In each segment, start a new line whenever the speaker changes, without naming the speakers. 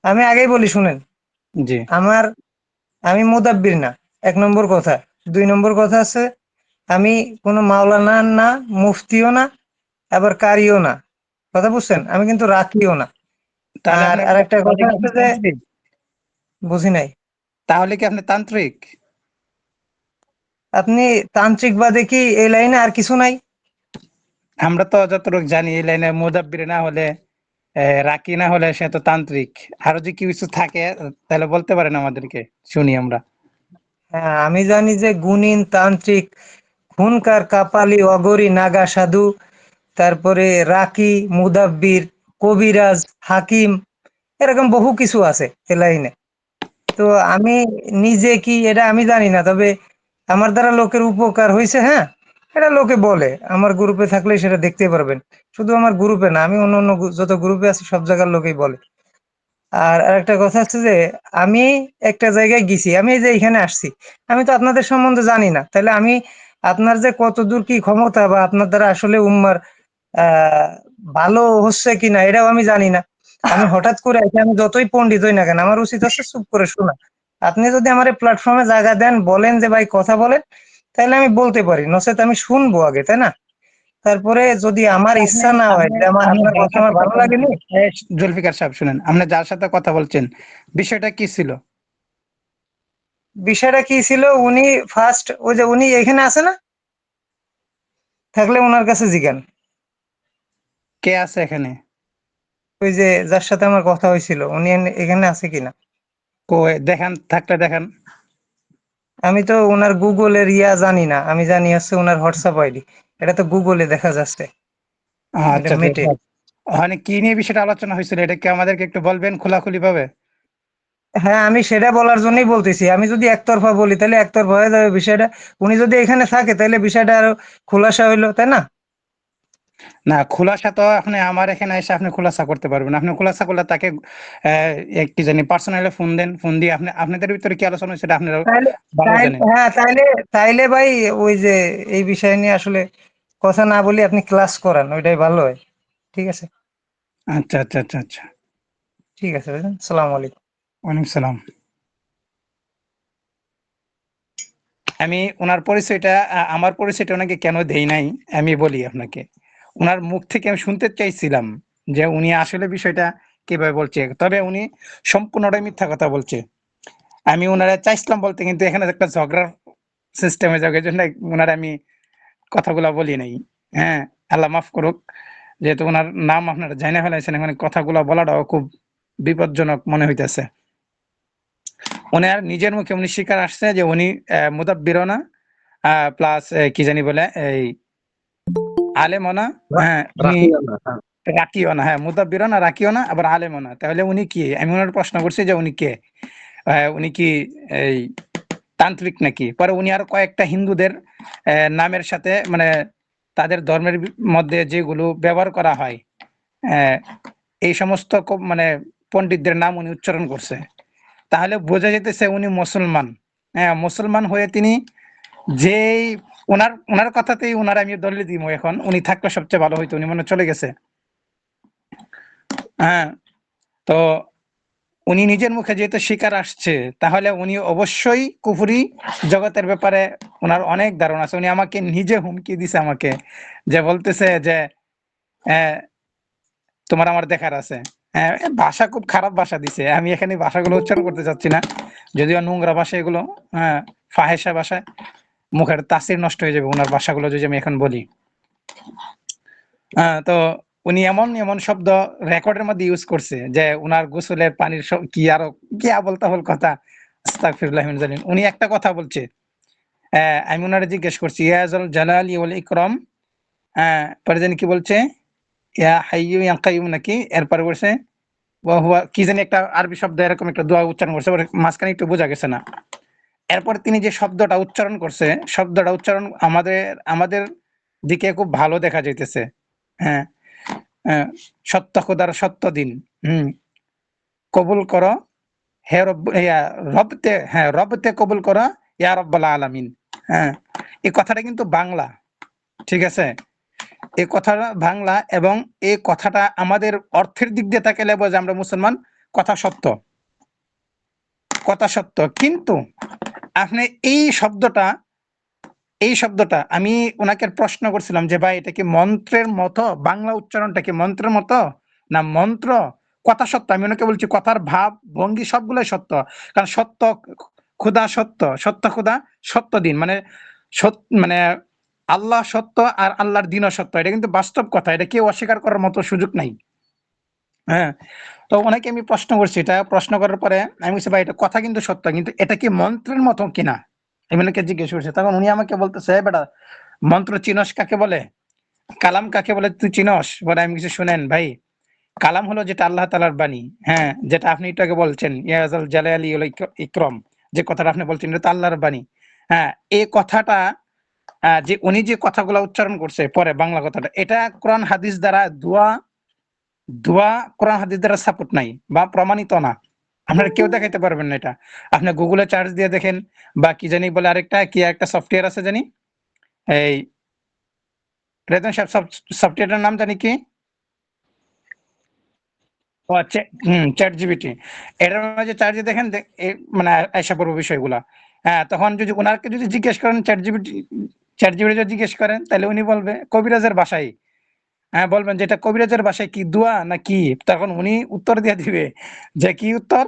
আমি আগেই বলি শুনেন।
জি।
আমার আমি মুদাব্বির না, 1 নম্বর কথা। 2 নম্বর কথা আছে, আমি কোনো মাওলানা না, মুফতিও না, আবার কারিও না। কথা বুঝছেন? আমি কিন্তু রাখিও না।
তাহলে
আর
আপনি
আরেকটা
তাহলে
কথা
কি
আছে
আপনি
যে,
তান্ত্রিক?
বুঝি নাই।
তাহলে কি আপনি তান্ত্রিক?
আপনি তান্ত্রিক বাদে কি এই লাইনে আর কিছু নাই?
আমরা তো যতটুকু জানি এই লাইনে মুদাব্বির না হলে রাকি না হলে সে তো তান্ত্রিক। আরো যে কি কিছু থাকে তাহলে বলতে পারেন আমাদেরকে, শুনি আমরা।
হ্যাঁ, আমি জানি যে গুণিন, তান্ত্রিক, খুনকার, কাপালি, অগরি, নাগা সাধু, তারপরে রাকি, মুদাব্বির, কবিরাজ, হাকিম, এরকম বহু কিছু আছে এ লাইনে। তো আমি নিজে কি এটা আমি জানি না, তবে আমার দ্বারা লোকের উপকার হয়েছে, হ্যাঁ, এটা লোকে বলে। আমার গ্রুপে থাকলে সেটা দেখতে পারবেন। শুধু আমার গ্রুপে না, আমি অন্য অন্য যত গ্রুপে আছি সব জায়গার লোকেই বলে। আর আরেকটা কথা হচ্ছে যে, আমি একটা জায়গায় গেছি, আমি এই যে এখানে আসছি, আমি তো আপনাদের সম্বন্ধে জানি না, তাহলে আমি আপনার যে কতদূর কি ক্ষমতা বা আপনার দ্বারা আসলে উম্মার আহ ভালো হচ্ছে কিনা এটাও আমি জানি না। আমি হঠাৎ করে এসে, আমি যতই পণ্ডিত হই না কেন, আমার উচিত হচ্ছে চুপ করে শোনা। আপনি যদি আমার প্ল্যাটফর্মে জায়গা দেন, বলেন যে ভাই কথা বলেন, তাহলে আমি বলতে পারি, নচেত আমি শুনবো আগে, তাই না? তারপরে যদি আমার
আপনি
ইচ্ছা না হয়
আপনি
যে আমার
আপনি
আপনার
যার
কথা
সাথে
আমার ভালো
কথা
লাগেনি।
বলছেন, জুলফিকার সাহেব শুনেন, আপনি যার সাথে কথা বলছেন বিষয়টা কি ছিল?
বিষয়টা কি ছিল, উনি ফার্স্ট, ওই যে উনি এখানে আছে না, থাকলে ওনার কাছে জিজ্ঞান।
কে আছে এখানে?
ওই যে যার সাথে আমার কথা হয়েছিল, উনি এখানে আছে কিনা।
কই দেখান, থাকলে দেখান।
আমি তো ওনার গুগলের জানি না, আমি জানি হচ্ছে ওনার হোয়াটসঅ্যাপ আইডি। এটা তো গুগলে দেখা যাচ্ছে, এটা
আচ্ছা আচ্ছা
মেটে।
আচ্ছা। ওখানে কি নিয়ে বিষয়টা আলোচনা হয়েছিল এটা কি আমাদেরকে একটু বলবেন খোলাখুলি ভাবে?
হ্যাঁ, আমি সেটা বলার জন্যই বলতেছি। আমি যদি একতরফা বলি তাহলে একতরফা হয়ে যাবে বিষয়টা। উনি যদি এখানে থাকে তাহলে বিষয়টা আরো খোলাসা হইলো, তাই না?
না, খুলাসা তো আপনি আমার এখানে এসে আপনি খুলাসা করতে পারবেন। আপনি খুলাসা করলে তাকে কি জানি পার্সোনালি ফোন দেন, ফোন দিয়ে আপনি আপনাদের ভিতরে কি আলোচনা হয়েছে সেটা আপনারা
তাইলে
ভালো জানেন।
হ্যাঁ, তাইলে ভাই, ওই যে এই বিষয় নিয়ে আসলে কথা না বলি, আপনি ক্লাস করান, ওইটাই ভালো হয়। ঠিক আছে।
আচ্ছা আচ্ছা আচ্ছা আচ্ছা।
ঠিক আছে ভাইজান, সালাম আলাইকুম।
ওয়ালাইকুম সালাম। আমি উনার পরিচয়টা আমার পরিচয়টা ওনাকে কেন দেই নাই আমি বলি আপনাকে। উনার মুখ থেকে আমি শুনতে চাইছিলাম যে উনি আসলে বিষয়টা কিভাবে বলছে, তবে উনি সম্পূর্ণটাই মিথ্যা কথা বলছে। আমি উনারা চাইছিলাম বলতে, কিন্তু এখানে একটা ঝগড়ার সিস্টেমে যাবে জন্য উনার আমি কথাগুলা বলি নাই। হ্যাঁ, আল্লাহ মাফ করুক। যেহেতু উনার নাম আপনারা জাইনা ফেলাইছেন, এখন কথাগুলা বলাটাও খুব বিপজ্জনক মনে হইতেছে। উনার নিজের মুখে উনি স্বীকার আসছে যে উনি মুদাব্বিরও না, প্লাস কি জানি বলে এই আলেমও না। হ্যাঁ, উনি
রাখিও না, হ্যাঁ।
রাকিও না। হ্যাঁ, মুদাব্বিরও না, রাকিও না, আবার আলেমও না। তাহলে উনি কি? আমি উনার প্রশ্ন করছি যে উনি কে? উনি কি এই তান্ত্রিক নাকি? পরে উনি আরো কয়েকটা হিন্দুদের নামের সাথে মানে তাদের ধর্মের মধ্যে যেগুলো ব্যবহার করা হয়, আহ, এই সমস্ত মানে পণ্ডিতদের নাম উনি উচ্চারণ করছে। তাহলে বোঝা যেতেছে উনি মুসলমান। হ্যাঁ, মুসলমান হয়ে তিনি যেই ওনার ওনার কথাতেই ওনার আমি দলিল দিব। এখন উনি থাকলে সবচেয়ে ভালো হইতো, উনি মনে হয় চলে গেছে। হ্যাঁ, তো উনি নিজের মুখে যেহেতু স্বীকার আসছে, তাহলে উনি অবশ্যই কুফরি জগতের ব্যাপারে ওনার অনেক ধারণা আছে। উনি আমাকে নিজে হুমকি দিছে আমাকে, যে বলতেছে যে আহ, তোমার আমার দেখার আছে। হ্যাঁ, ভাষা খুব খারাপ ভাষা দিছে, আমি এখানে ভাষাগুলো উচ্চারণ করতে চাচ্ছি না, যদিও নোংরা ভাষা এগুলো। হ্যাঁ, ফাহেসা ভাষায় মুখের তাসির নষ্ট হয়ে যাবে ওনার ভাষাগুলো যদি আমি এখন বলি। তো উনি এমন এমন শব্দ রেকর্ডের মধ্যে ইউজ করছে যে উনার গোসলের পানির কি আরো কি আবল তাবল কথা। আস্তাগফিরুল্লাহ মিন জালিম। উনি একটা কথা বলছে, আমি উনারে জিজ্ঞেস করছি ইয়াজল জালালি ওয়াল ইকরাম, পরে জানি কি বলছে, ইয়া হাইয়ু ইয়া কাইয়ুম নাকি, এরপরে বলছে ওয়া হুয়া কি জানি একটা আরবি শব্দ, এরকম একটা দোয়া উচ্চারণ করছে, পরে মাঝখানে একটু বোঝা গেছে না। এরপর তিনি যে শব্দটা উচ্চারণ করছে, শব্দটা উচ্চারণ আমাদের আমাদের দিকে খুব ভালো দেখা যাইতেছে। হ্যাঁ, হ্যাঁ, সত্য খোদার সত্য দিন, হুম, কবুল করো হে রব, রবতে, হ্যাঁ রবতে কবুল করো ইয়া রব্বাল আলামিন। হ্যাঁ, এই কথাটা কিন্তু বাংলা, ঠিক আছে? এই কথাটা বাংলা, এবং এই কথাটা আমাদের অর্থের দিক দিয়ে তাকালে বোঝে আমরা মুসলমান, কথা সত্য, কথা সত্য, কিন্তু আপনি এই শব্দটা আমি ওনাকে প্রশ্ন করছিলাম যে ভাই এটা কি মন্ত্রের মতো, বাংলা উচ্চারণটা কি মন্ত্রের মতো না মন্ত্র? কথা সত্য, আমি ওনাকে বলছি কথার ভাব ভঙ্গি সবগুলোই সত্য, কারণ সত্য খুদা সত্য, সত্য খুদা সত্য দিন, মানে মানে আল্লাহ সত্য আর আল্লাহর দিনও সত্য, এটা কিন্তু বাস্তব কথা, এটা কেউ অস্বীকার করার মতো সুযোগ নাই। হ্যাঁ, তো ওনাকে আমি প্রশ্ন করছি, এটা প্রশ্ন করার পরে আমি বলছি ভাই এটা কথা কিন্তু সত্য, কিন্তু এটা কি মন্ত্রের মতো কিনা, আমি ওনাকে জিজ্ঞেস করছি। তখন উনি আমাকে বলতেছে, বেটা মন্ত্র চিনস কাকে বলে, কালাম কাকে বলে তুই চিনস? বলে আমি কিছু, শুনেন ভাই, কালাম হলো যেটা আল্লাহ তাআলার বাণী, হ্যাঁ, যেটা আপনি একটু আগে বলছেন ইয়াজাল জালালি ওয়াল ইকরাম, যে কথাটা আপনি বলছেন এটা তো আল্লাহর বাণী। হ্যাঁ, এই কথাটা যে উনি যে কথাগুলো উচ্চারণ করছে পরে বাংলা কথাটা, এটা কোরআন হাদিস দ্বারা দোয়া কোরআন হাদিস দ্বারা সাপোর্ট নাই বা প্রমাণিত না, আপনারা কেউ দেখাইতে পারবেন না এটা। আপনি গুগলে চার্জ দিয়ে দেখেন, বা কি জানি বলে আরেকটা কি একটা সফটওয়্যার আছে জানি, এই রেজন সাহেব সফটওয়্যারটার নাম জানি কি, ও আচ্ছা, চ্যাট জিপিটি, এটার মাঝে চার্জ দিয়ে দেখেন মানে আইসা পড়বো বিষয়গুলা। হ্যাঁ, তখন যদি ওনাকে যদি জিজ্ঞেস করেন চ্যাট জিপিটি যদি জিজ্ঞেস করেন, তাহলে উনি বলবে কবিরাজের ভাষায়, হ্যাঁ, বলবেন যে এটা কবিরাজের ভাষায় কি দোয়া না কি, তখন উনি উত্তর দিয়ে দিবে যে কি উত্তর,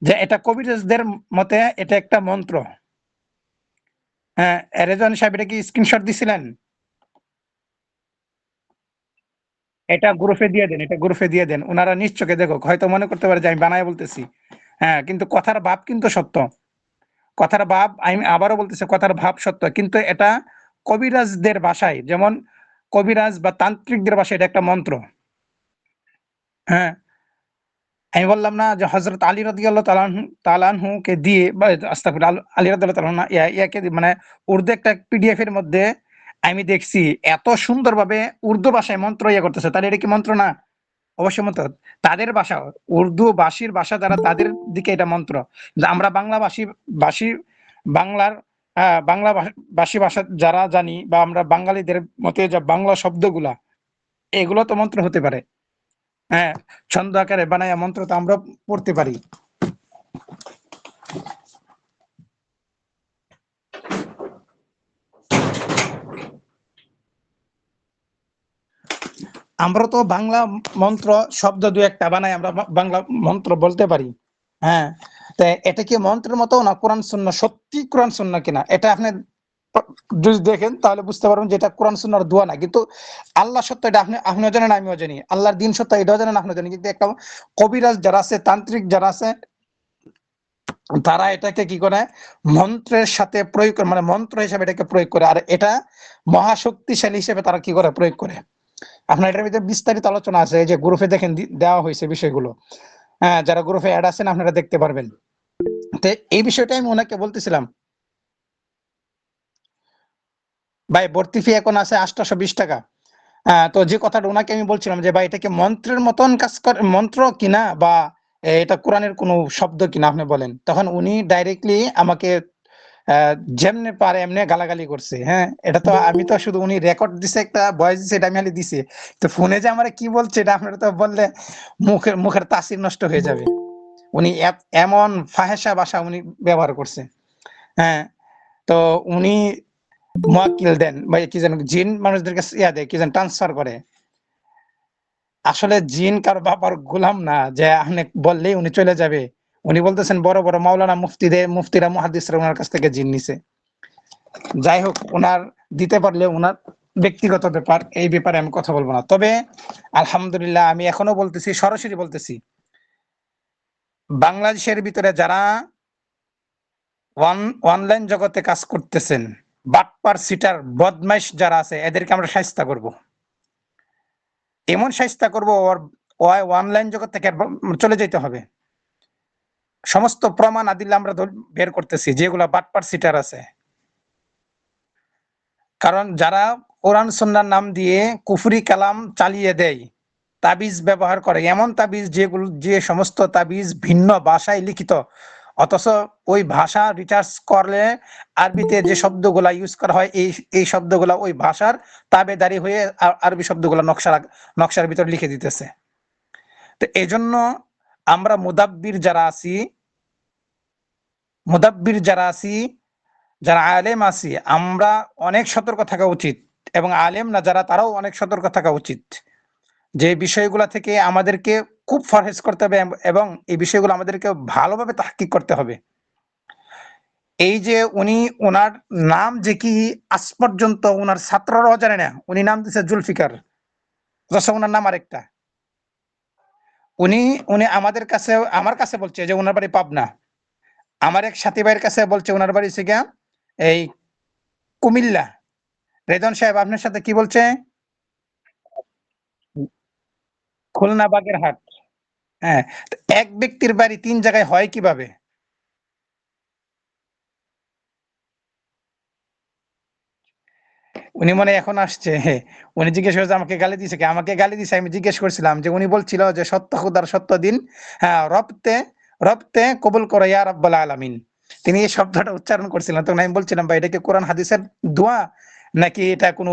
যে এটা কবিরাজদের মতে এটা একটা মন্ত্র। হ্যাঁ, রেজন সাহেব এটা কি স্ক্রিনশট দিছিলেন? এটা গ্রুপে দিয়ে দেন, এটা গ্রুপে দিয়ে দেন, ওনারা নিশ্চয়ই দেখো, হয়তো মনে করতে পারে যে আমি বানায় বলতেছি। হ্যাঁ, কিন্তু কথার ভাব কিন্তু সত্য, কথার ভাব আমি আবারও বলতেছি, কথার ভাব সত্য, কিন্তু এটা কবিরাজদের ভাষায়, যেমন কবিরাজ বা তান্ত্রিকদের ভাষায় এটা একটা মন্ত্র। হ্যাঁ, আমি বললাম না যে হযরত আলী রাদিয়াল্লাহু তাআলা আনহুকে দিয়ে, বা আস্তাগফিরুল্লাহ, আলী রাদিয়াল্লাহু তাআলা না, ইয়াকে মানে উর্দু একটা পিডিএফ এর মধ্যে আমি দেখছি এত সুন্দরভাবে উর্দু ভাষায় মন্ত্র করতেছে, তাহলে এটা কি মন্ত্র না? অবশ্যই মন্ত্র। তাদের ভাষা, উর্দু ভাষীর ভাষা যারা, তাদের দিকে এটা মন্ত্র। কিন্তু আমরা বাংলা ভাষী বাংলার বাংলা ভাষী ভাষা যারা জানি, বা আমরা বাঙালিদের মতে যে বাংলা শব্দগুলা, এগুলো তো মন্ত্র হতে পারে। হ্যাঁ, ছন্দ আকারে বানায়া মন্ত্র তো আমরা পড়তে পারি। আমরা তো বাংলা মন্ত্র শব্দ দু একটা বানাই, আমরা বাংলা মন্ত্র বলতে পারি। হ্যাঁ, তো এটা কি মন্ত্রের মতো না কোরআন সুন্নাহ, সত্যি কোরআন সুন্নাহ কিনা, এটা আপনি যদি দেখেন তাহলে বুঝতে পারবেন যে এটা কোরআন সুন্নাহর দোয়া না। কিন্তু আল্লাহ সত্য, এটা আপনিও জানেন আমিও জানি, আল্লাহর দিন সত্য এটাও জানেন আপনিও জানেন, কিন্তু একটা কবিরাজ যারা আছে, তান্ত্রিক যারা আছে, তারা এটাকে কি করে মন্ত্রের সাথে প্রয়োগ করে, মানে মন্ত্র হিসেবে এটাকে প্রয়োগ করে, আর এটা মহাশক্তিশালী হিসেবে তারা কি করে প্রয়োগ করে। আপনার এটার ভিতরে বিস্তারিত আলোচনা আছে, এই যে গ্রুপে দেখেন দেওয়া হয়েছে বিষয়গুলো। হ্যাঁ, যারা গ্রুপে অ্যাড আছেন আপনারা দেখতে পারবেন। তো এই বিষয়টা আমি ওনাকে বলতেছিলাম, ভাই ভর্তি ফি এখন আছে ৮২০ টাকা। তো যে কথাটা ওনাকে আমি বলছিলাম যে ভাই এটা কি মন্ত্রের মতন কাজ করে, মন্ত্র কিনা, বা এটা কোরআনের কোনো শব্দ কিনা আপনি বলেন। তখন উনি ডাইরেক্টলি আমাকে যেমনে পারে এমনি গালাগালি করছে। হ্যাঁ, এটা তো আমি তো শুধু, উনি রেকর্ড দিছে, একটা ভয়েস দিছে, এটা আমি খালি দিছি। তো ফোনে যে আমার কি বলছে এটা আপনারা তো বললে মুখের তাসির নষ্ট হয়ে যাবে। উনি এমন ফাহেসা ভাষা উনি ব্যবহার করছে। হ্যাঁ, তো উনি মুয়াক্কিল দেন, ভাই কি জানেন জিন মানুষদেরকে দেয়, কি জানেন ট্রান্সফার করে। আসলে জিন কার বাবার গোলাম না যে আপনি বললেই উনি চলে যাবে। উনি বলতেছেন বড় বড় মাওলানা মুফতিরা মুহাদ্দিসরা ওনার কাছ থেকে জিন নিছে। যাই হোক, ওনার দিতে পারলে ওনার ব্যক্তিগত ব্যাপার, এই ব্যাপারে আমি কথা বলবো না। তবে আলহামদুলিল্লাহ আমি এখনো বলতেছি, সরাসরি বলতেছি, বাংলাদেশের ভিতরে যারা অনলাইন জগতে কাজ করতেছেন, বাটপার সিটার বদমাইশ যারা আছে, এদেরকে আমরা শায়েস্তা করব, এমন শায়েস্তা করব, ওর অনলাইন জগৎ থেকে চলে যেতে হবে। সমস্ত প্রমাণ আদিল্লা আমরা বের করতেছি, যেগুলা বাটপার সিটার আছে। কারণ যারা কোরআন সুন্নাহর নাম দিয়ে কুফরি কালাম চালিয়ে দেয়, তাবিজ ব্যবহার করে, এমন তাবিজ যে সমস্ত তাবিজ ভিন্ন ভাষায় লিখিত, অথচ ওই ভাষা রিসার্চ করলে আরবিতে যে শব্দগুলা ইউজ করা হয়, এই শব্দগুলা ওই ভাষার তাবেদারি হয়ে আরবি শব্দগুলা নকশার ভিতর লিখে দিতেছে। তো এই জন্য আমরা মুদাব্বির যারা আছি, যারা আলেম আছি, আমরা অনেক সতর্ক থাকা উচিত, এবং আলেম না যারা তারাও অনেক সতর্ক থাকা উচিত, যে বিষয়গুলো থেকে আমাদেরকে খুব ফরহেজ করতে হবে, এবং এই বিষয়গুলো আমাদেরকে ভালোভাবে তাহকিক করতে হবে। এই যে উনি ওনার নাম যে কি আজ পর্যন্ত ওনার ছাত্ররাও জানে না, উনি নাম দিচ্ছে জুলফিকার, অথচ ওনার নাম আরেকটা। উনি উনি আমাদের কাছে, আমার কাছে বলছে যে ওনার বাড়ি পাবনা, আমার এক সাথী ভাইয়ের কাছে বলছে ওনার বাড়ি হচ্ছে গিয়া এই কুমিল্লা। রেজন সাহেব আপনার সাথে কি বলছে? খুলনা বাগেরহাট। হ্যাঁ, তো এক ব্যক্তির বাড়ি ৩ জায়গায় হয় কিভাবে? উনি মনে হয় এখন আসছে। হ্যাঁ, উনি জিজ্ঞেস করেছে আমাকে গালি দিছে কে? আমাকে গালি দিছে, আমি জিজ্ঞেস করছিলাম যে উনি বলছিল যে সত্য খোদার সত্য দিন, হ্যাঁ, রবতে কবুল করো ইয়া রাব্বাল আলামিন। তিনি এই শব্দটা উচ্চারণ করছিলেন। তখন আমি বলছিলাম ভাই এটা কি কোরআন হাদিসের দোয়া, নাকি এটা কোনো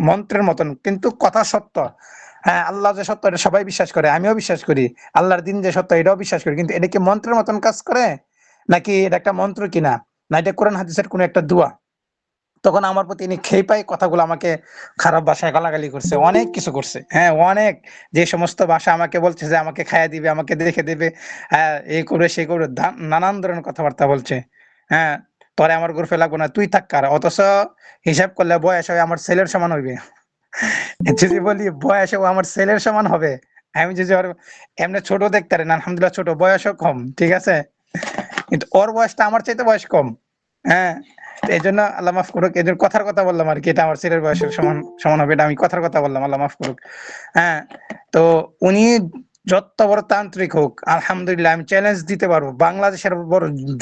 মন্ত্রের মতন? কিন্তু কথা সত্য। হ্যাঁ, আল্লাহ যে সত্য এটা সবাই বিশ্বাস করে, আমিও বিশ্বাস করি। আল্লাহর দিন যে সত্য এটাও বিশ্বাস করি। কিন্তু এটা কি মন্ত্রের মতন কাজ করে? নাকি এটা একটা মন্ত্র কিনা? না এটা কোরআন হাদিসের কোনো একটা দোয়া? তখন আমার প্রতি ইনি খেই পাই কথাগুলো আমাকে খারাপ ভাষায় গালাগালি করছে, অনেক কিছু করছে। হ্যাঁ, অনেক, যে সমস্ত ভাষা আমাকে বলছে যে আমাকে খাইয়া দিবে, আমাকে দেখে দেবে, হ্যাঁ, এই করবে সেই করবে, নানান ধরনের কথাবার্তা বলছে। হ্যাঁ, তোরে আমার গ্রুপে লাগবো না, তুই থাক কার। অথচ হিসাব করলে বয়স হয় আমার ছেলের সমান হইবে। যদি বলি বয়সে ও আমার ছেলের সমান হবে, আমি যদি ওর এমনি ছোট দেখতে পারেন, আলহামদুলিল্লাহ ছোট, বয়সও কম, ঠিক আছে, কিন্তু ওর বয়সটা আমার চাইতে বয়স কম। হ্যাঁ, তো এইজন্য আল্লাহ মাফ করুক। এজন্য কথার কথা বললাম আরকি। এটা আমার ছেলের বয়সের সমান হবে। এটা আমি কথার কথা বললাম। আল্লাহ মাফ করুক। হ্যাঁ, তো উনি যত বড় তান্ত্রিক হোক, আলহামদুলিল্লাহ আমি চ্যালেঞ্জ দিতে পারবো। বাংলাদেশের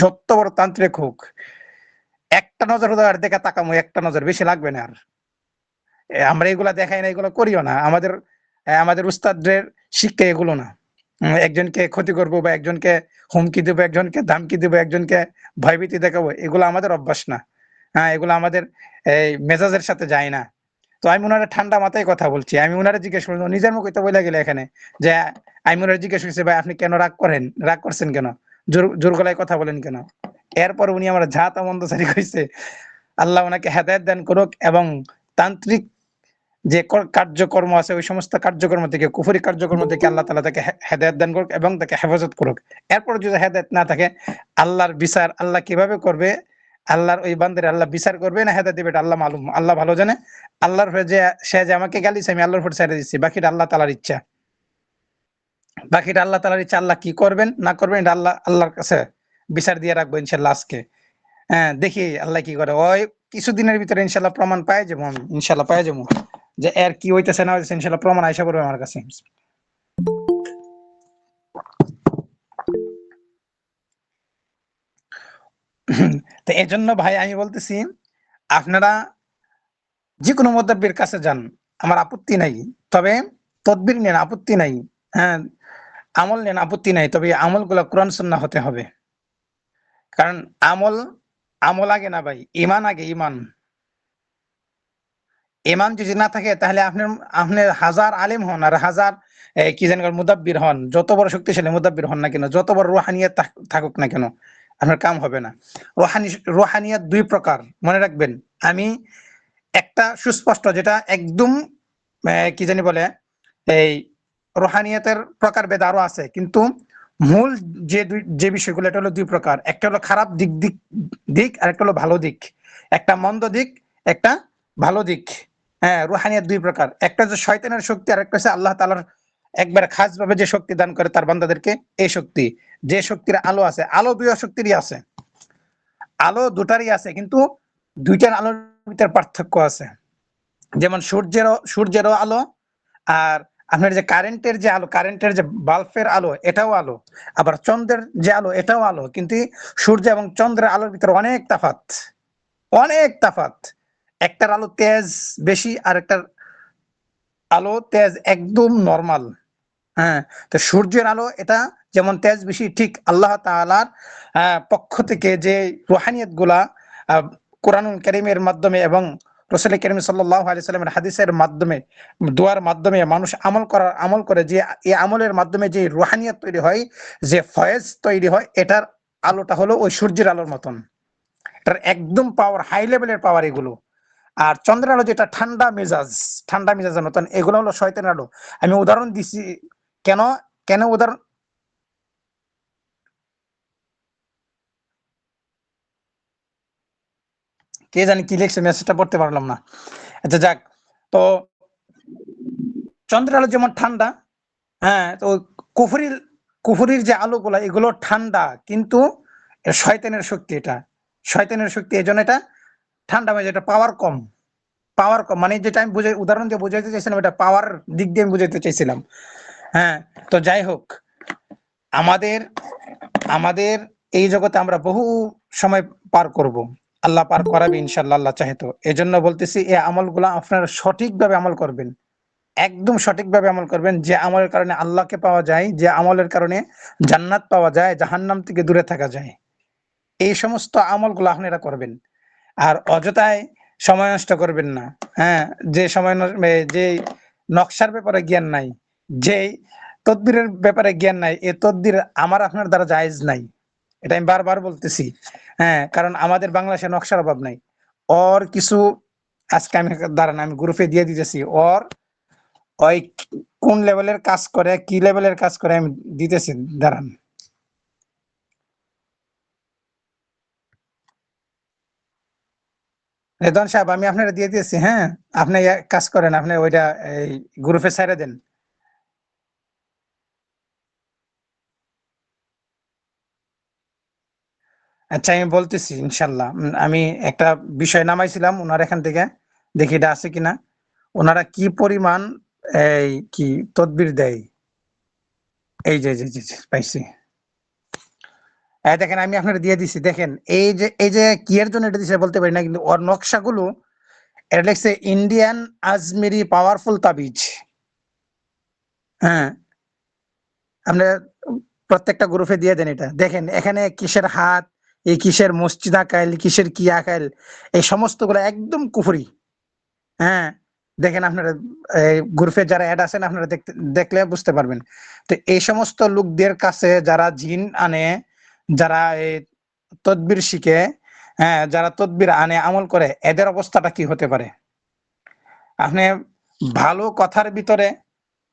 যত বড় তান্ত্রিক হোক, একটা নজর আর দেখে তাকামো, একটা নজর, বেশি লাগবে না আর। আমরা এগুলা দেখাই না, এগুলো করিও না। আমাদের উস্তাদদের শিক্ষা এগুলো না। একজনকে ক্ষতি করবো, বা একজনকে হুমকি দেবো, একজনকে ধমকি দেবো, একজনকে ভয়ভীতি দেখাবো, এগুলো আমাদের অভ্যাস না। হ্যাঁ, এগুলো আমাদের এই মেজাজের সাথে যায় না। তো আমি উনারে ঠান্ডা মাথায় কথা বলছি। আমি উনারে জিজ্ঞেস করলাম, ও নিজের মুখে তো বইলা গেলে এখানে, যে আমি উনারে জিজ্ঞেস করছি ভাই আপনি কেন রাগ করেন? রাগ করছেন কেন? জোর গলায় কথা বলেন কেন? এরপর উনি আমার যা তা মন্দ সারি কইছে। আল্লাহ ওনাকে হেদায়েত দান করুক, এবং তান্ত্রিক যে কার্যকর্ম আছে ওই সমস্ত কার্যকর্ম থেকে, কুফরি কার্যকর্ম থেকে আল্লাহ তাআলা তাকে হেদায়েত দান করুক এবং তাকে হেফাজত করুক। এরপর যদি হেদায়েত না থাকে, আল্লাহর বিচার আল্লাহ কিভাবে করবে, আল্লাহর ওই বান্দারে আল্লাহ বিচার করবে না হেদায়েত দিবে, এটা আল্লাহ মালুম, আল্লাহ ভালো জানে। আল্লাহর উপরে যে সে যে আমাকে গালিছে, আমি আল্লাহর উপর ছেড়ে দিচ্ছি, বাকিটা আল্লাহ তাআলার ইচ্ছা। বাকিটা আল্লাহ তাআলার ইচ্ছা, আল্লাহ কি করবেন না করবেন এটা আল্লাহর কাছে বিচার দিয়ে রাখবো ইনশাআল্লাহ আজকে। হ্যাঁ, দেখি আল্লাহ কি করে। ওই কিছুদিনের ভিতরে ইনশাআল্লাহ প্রমাণ পাই যাবো, আমি ইনশাআল্লাহ পাই যাবো যে এর কি হইতেছে না হইতেছে। ইনশাআল্লাহ প্রমাণ আইসা পড়বে আমার কাছে। তো এজন্য ভাই আমি বলতেছি, আপনারা যেকোনো মুতাব্বির কাছে যান, আমার আপত্তি নাই। তবে তদবির নেন, আপত্তি নাই। হ্যাঁ, আমল নেন, আপত্তি নাই। তবে এই আমলগুলো কোরআন সুন্নাহ হতে হবে। কারণ আমল, আমল আগে না ভাই, ঈমান আগে, ঈমান। ঈমান যদি না থাকে তাহলে আপনি হাজার আলেম হন আর হাজার কি জানি মুদাব্বির হন, যত বড় শক্তিশালী মুদাব্বির হন না কেন, যত বড় রুহানিয়াত থাকুক না কেন, আপনার কাম হবে না। রুহানিয়াত ২ প্রকার, মনে রাখবেন। আমি একটা সুস্পষ্ট, যেটা একদম কি জানি বলে, এই রুহানিয়াতের প্রকারভেদ আরো আছে, কিন্তু মূল যে বিষয়গুলো, এটা হলো ২ প্রকার। একটা হলো খারাপ দিক আর একটা হলো ভালো দিক। একটা মন্দ দিক, একটা ভালো দিক। হ্যাঁ, রুহানিয়াত ২ প্রকার। একটা হচ্ছে শয়তানের শক্তি, আর একটা হচ্ছে আল্লাহ তাআলার একবার খাসভাবে যে শক্তি দান করে তার বান্দাদেরকে, এই শক্তি। যে শক্তির আলো আছে, আলো ২ শক্তিরই আছে। আলো দুটারই আছে, কিন্তু ২টার আলোর ভিতরে পার্থক্য আছে। যেমন সূর্যেরও আলো, আর আপনার যে কারেন্টের যে আলো, কারেন্টের যে বাল্বের আলো, এটাও আলো। আবার চন্দ্রের যে আলো, এটাও আলো। কিন্তু সূর্য এবং চন্দ্রের আলোর ভিতরে অনেক তাফাত, অনেক তাফাত। একটার আলো তেজ বেশি, আর একটার আলো তেজ একদম নরমাল। হ্যাঁ, তো সূর্যের আলো এটা যেমন তেজ বেশি, ঠিক আল্লাহ তাআলার পক্ষ থেকে যে রুহানিয়াত গুলা কোরআনুল কারীমের মাধ্যমে এবং রাসূল কারীম সাল্লাল্লাহু আলাইহি সাল্লামের হাদিসের মাধ্যমে, দোয়ার মাধ্যমে মানুষ আমল করে, যে এই আমলের মাধ্যমে যে রুহানিয়াত তৈরি হয়, যে ফয়েজ তৈরি হয়, এটার আলোটা হলো ওই সূর্যের আলোর মতন। এটার একদম পাওয়ার, হাই লেভেলের পাওয়ার এগুলো। আর চন্দ্রের আলো যেটা ঠান্ডা মেজাজের মতন, এগুলো হলো শয়তানের আলো। আমি উদাহরণ দিছি কেন, কেন উদাহরণ, কে জানি কি লিখছে, মেসেজটা পড়তে পারলাম না। আচ্ছা যাক, তো চন্দ্রের আলো যেমন ঠান্ডা, হ্যাঁ, তো কুফরির কুফরির যে আলোগুলা, এগুলো ঠান্ডা, কিন্তু শয়তানের শক্তি, এটা শয়তানের শক্তি, এই জন্য এটা ঠান্ডা মেজাজ, এটা পাওয়ার কম, মানে যেটা আমি উদাহরণ দিয়ে বুঝাইতে চাইছিলাম, এটা পাওয়ার দিক দিয়ে আমি বুঝাইতে চাইছিলাম। হ্যাঁ, তো যাই হোক, আমাদের আমাদের এই জগতে আমরা বহু সময় পার করব, আল্লাহ পার করাবে ইনশাআল্লাহ, আল্লাহ চাহে তো। এজন্য বলতেছি, এই আমলগুলো আপনারা সঠিকভাবে আমল করবেন, একদম সঠিকভাবে আমল করবেন, যে আমলের কারণে আল্লাহকে পাওয়া যায়, যে আমলের কারণে জান্নাত পাওয়া যায়, জাহান্নাম থেকে দূরে থাকা যায়। এই সমস্ত আমলগুলো আপনারা করবেন। আর অযথায় সময় নষ্ট করবেন না। হ্যাঁ, যে যে নকশার ব্যাপারে জ্ঞান নাই, যে তদবিরের ব্যাপারে জ্ঞান নাই, এ তদবির আমার আপনার দ্বারা জায়েজ নাই। এটা আমি বারবার বলতেছি। হ্যাঁ, কারণ আমাদের বাংলাদেশে নকশার অভাব নাই। ওর কিছু, আজকে আমি দাঁড়ান, আমি গ্রুপে দিয়ে দিতেছি, ওর ওই কোন লেভেলের কাজ করে, কি লেভেলের কাজ করে, আমি দিতেছি, দাঁড়ান। রেদন সাহেব, আমি আপনারা দিয়ে দিয়েছি। হ্যাঁ, আপনি এক কাজ করেন, আপনি ওইটা এই গ্রুপে ছেড়ে দেন। আচ্ছা, আমি বলতেছি ইনশাল্লাহ। আমি একটা বিষয় নামাইছিলাম ওনার এখান থেকে, দেখি এটা আছে কিনা, ওনারা কি পরিমাণ এই কি তদবির দেয়। এই যে জি জি জি, পাইছি। দেখেন, আমি আপনারা দিয়ে দিছি, দেখেন এই যে কি এর জন্য এটা দিছে বলতে পারি না, কিন্তু ওর নকশাগুলো, এটা লিখছে ইন্ডিয়ান আজমিরি পাওয়ারফুল তাবিজ। হ্যাঁ, আমরা প্রত্যেকটা গ্রুপে দিয়ে দেন এটা। দেখেন এখানে কিসের হাত, এই কিসের মসজিদ আকাইল, কিসের কি আকাইল, এই সমস্তগুলো একদম কুফরি। হ্যাঁ, দেখেন আপনারা গ্রুপে যারা অ্যাড আছেন, আপনারা দেখলে বুঝতে পারবেন। তো এই সমস্ত লোকদের কাছে যারা জিন আনে, যারা এই তদবির শিখে, হ্যাঁ, যারা তদবির আনে, আমল করে, এদের অবস্থাটা কি হতে পারে? আপনি ভালো কথার ভিতরে,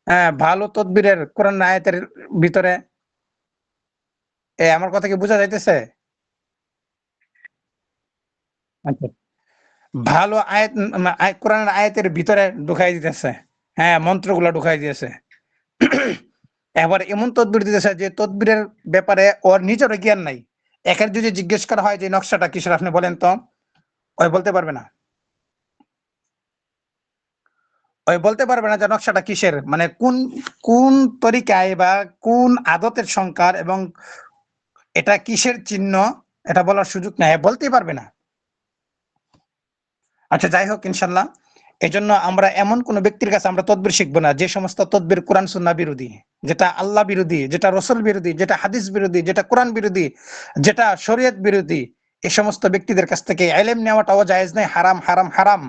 হ্যাঁ, ভালো তদবিরের কোরআন আয়াতের ভিতরে, আমার কথা কি বোঝা যাইতেছে? আচ্ছা, ভালো আয়াত, কোরআনের আয়াতের ভিতরে ঢুকাই দিতেছে, হ্যাঁ, মন্ত্রগুলো ঢুকাই দিয়েছে। এবার এমন তদবির দিতেছে যে তদবিরের ব্যাপারে ওর নিজেরও জ্ঞান নাই। একের যদি জিজ্ঞেস করা হয় যে নকশাটা কিসের, আপনি বলেন তো, ওই বলতে পারবে না। ওই বলতে পারবে না যে নকশাটা কিসের, মানে কোন কোন তরিকায় বা কোন আদতের সংকার, এবং এটা কিসের চিহ্ন, এটা বলার সুযোগ নেই, বলতেই পারবে না। আচ্ছা, যাই হোক, ইনশাল্লাহ, এজন্য আমরা এমন কোন ব্যক্তির কাছে আমরা তদবির শিখবো না যে সমস্ত তদবির কোরআন সুন্নাহ বিরোধী, যেটা আল্লাহ বিরোধী, যেটা রসুল বিরোধী, যেটা হাদিস বিরোধী, যেটা কোরআন বিরোধী, যেটা শরীয়ত বিরোধী। এই সমস্ত ব্যক্তিদের কাছ থেকে ইলম নেওয়াটাও জায়েজ নাই, হারাম হারাম হারাম।